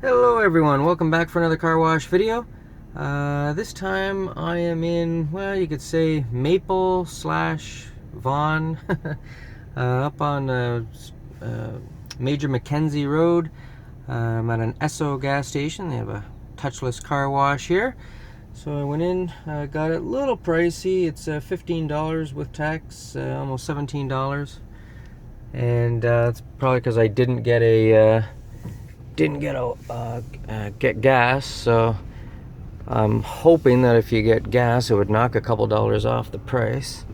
Hello everyone, welcome back for another car wash video. This time I am in, well, you could say Maple slash Vaughan, up on Major Mackenzie Road. I'm at an Esso gas station. They have a touchless car wash here. So I went in, got it a little pricey. It's $15 with tax, almost $17. And it's probably because I didn't get get gas, so I'm hoping that if you get gas it would knock a couple dollars off the price.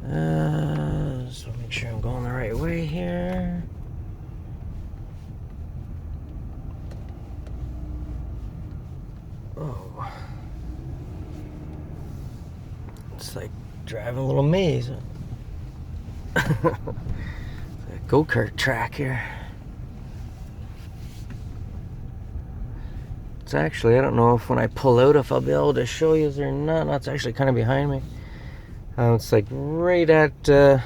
So make sure I'm going the right way here. Oh, it's like driving a little maze. It's a go-kart track here. It's actually, I don't know if when I pull out if I'll be able to show you or not. No, it's actually kind of behind me. It's like right at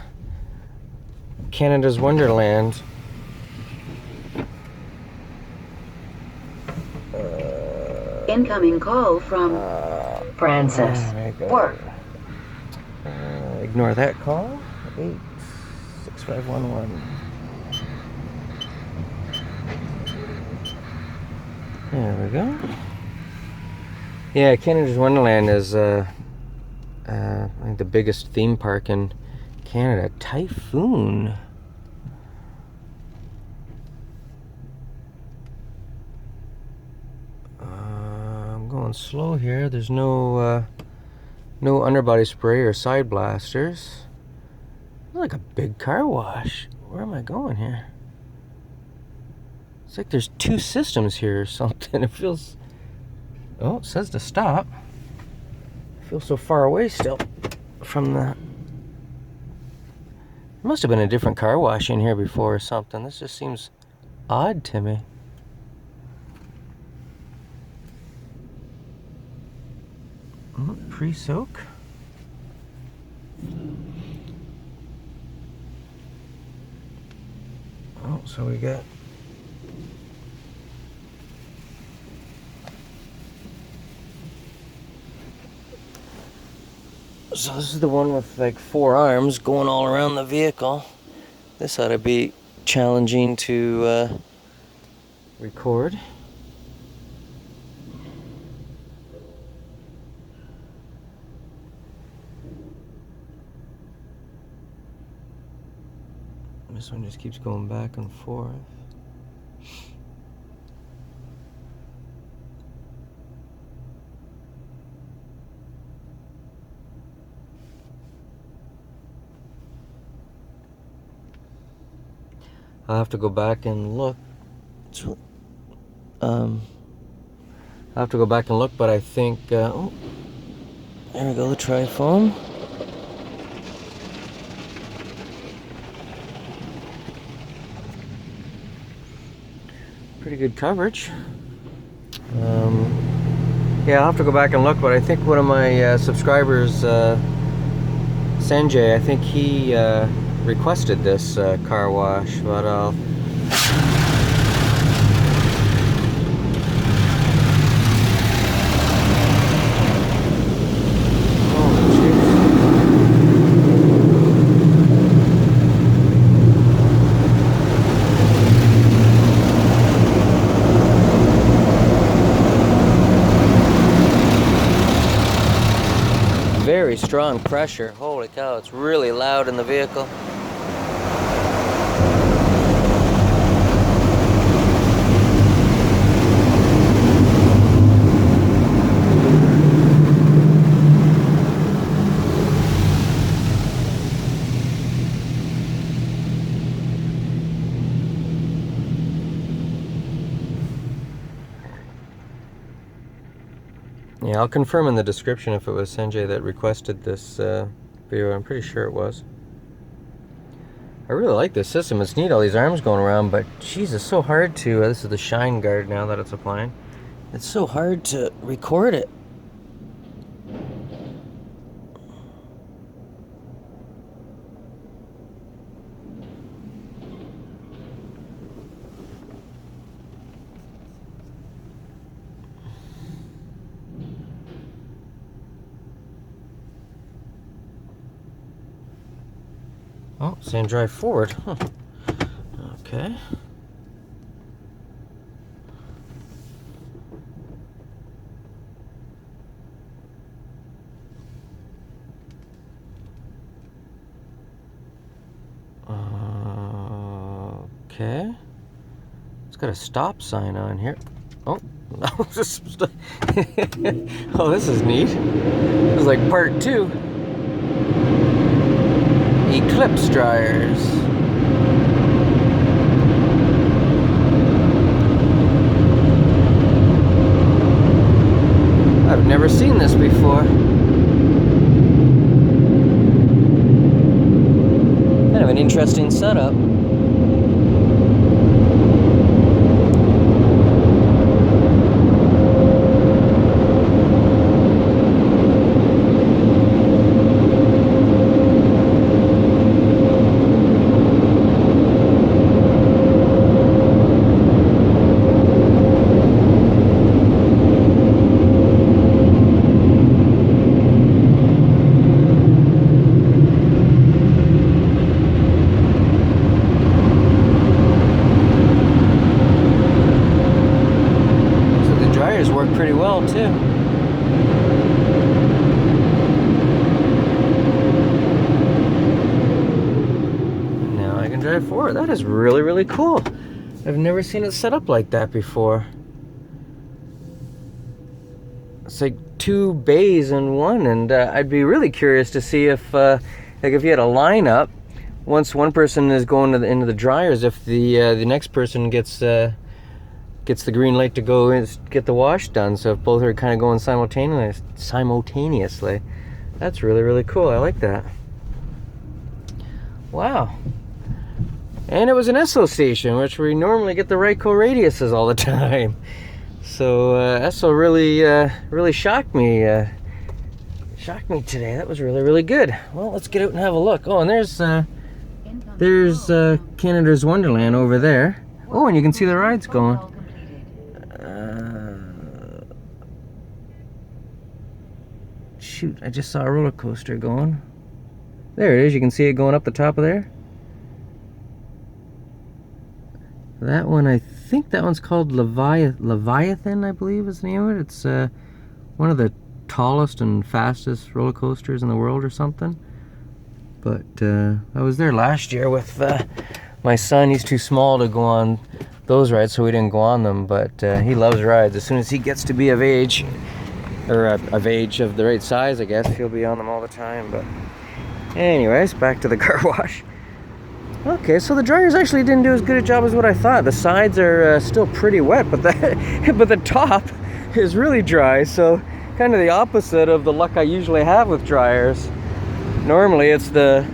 Canada's Wonderland. Incoming call from Francis. Work. Ignore that call. 86511. There we go. Yeah, Canada's Wonderland is I think the biggest theme park in Canada. Typhoon. I'm going slow here. There's no underbody spray or side blasters. It's like a big car wash. Where am I going here? It's like there's two systems here or something. It feels... Oh, it says to stop. I feel so far away still from the... There must have been a different car wash in here before or something. This just seems odd to me. Oh, pre-soak. Oh, so we got... So this is the one with like 4 arms going all around the vehicle. This ought to be challenging to record. This one just keeps going back and forth. I'll have to go back and look. I'll have to go back and look, but I think, oh, there we go, the tri-foam. Pretty good coverage. Yeah, I'll have to go back and look, but I think one of my subscribers, Sanjay, I think he requested this car wash, but I'll... Very strong pressure. Holy cow, it's really loud in the vehicle. Yeah, I'll confirm in the description if it was Sanjay that requested this video. I'm pretty sure it was. I really like this system. It's neat, all these arms going around, but geez, it's so hard to... this is the shine guard now that it's applying. It's so hard to record it. Oh, saying drive forward. Huh. Okay. Okay. It's got a stop sign on here. Oh, no. Oh, this is neat. This is like part 2. Eclipse dryers. I've never seen this before. Kind of an interesting setup. Work pretty well too. Now I can drive forward. That is really, really cool. I've never seen it set up like that before. It's like 2 bays in one, and I'd be really curious to see if, like, if you had a lineup, once one person is going to into the dryers, if the next person gets the green light to go and get the wash done. So if both are kind of going simultaneously, that's really, really cool. I like that. Wow. And it was an Esso station, which we normally get the Ryco radiuses all the time. So Esso really shocked me today. That was really, really good. Well, let's get out and have a look. Oh, and there's Canada's Wonderland over there. Oh, and you can see the rides going. Shoot, I just saw a roller coaster going. There it is, you can see it going up the top of there. That one, I think that one's called Leviathan, I believe is the name of it. It's one of the tallest and fastest roller coasters in the world or something. But I was there last year with my son. He's too small to go on those rides, so we didn't go on them, but he loves rides. As soon as he gets to be of age, or of age of the right size, I guess, he'll be on them all the time. But anyways, back to the car wash. Okay, so the dryers actually didn't do as good a job as what I thought. The sides are still pretty wet, but the top is really dry, so kind of the opposite of the luck I usually have with dryers. Normally it's the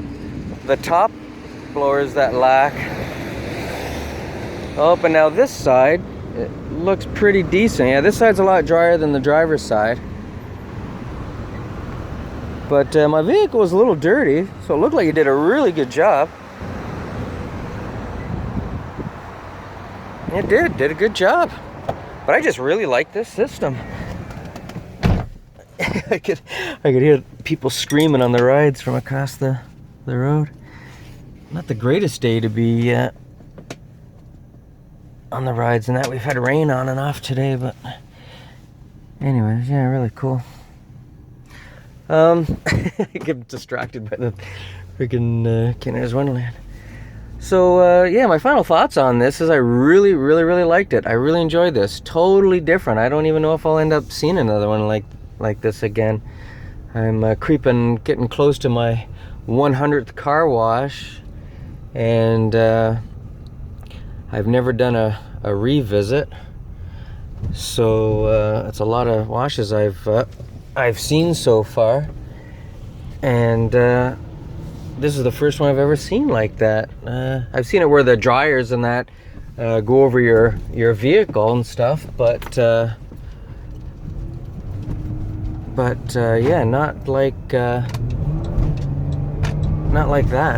top blowers that lack. Oh, but now this side, it looks pretty decent. Yeah, this side's a lot drier than the driver's side. But my vehicle was a little dirty, so it looked like it did a really good job. It did a good job. But I just really like this system. I could hear people screaming on the rides from across the road. Not the greatest day to be on the rides, and that we've had rain on and off today, but anyways, yeah, really cool. I get distracted by the freaking Canada's Wonderland. So yeah, my final thoughts on this is I really liked it. I really enjoyed this. Totally different. I don't even know if I'll end up seeing another one like this again. I'm getting close to my 100th car wash, and I've never done a revisit, so it's a lot of washes I've seen so far, and this is the first one I've ever seen like that. I've seen it where the dryers and that go over your vehicle and stuff, but yeah, not like that,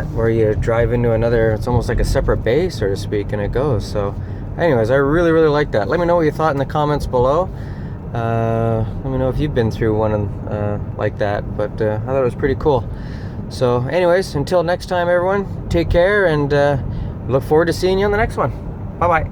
where you drive into another, it's almost like a separate bay, so to speak, and it goes. So anyways, I really like that. Let me know what you thought in the comments below. Let me know if you've been through one like that, but I thought it was pretty cool. So anyways, until next time everyone, take care, and look forward to seeing you on the next one. Bye-bye.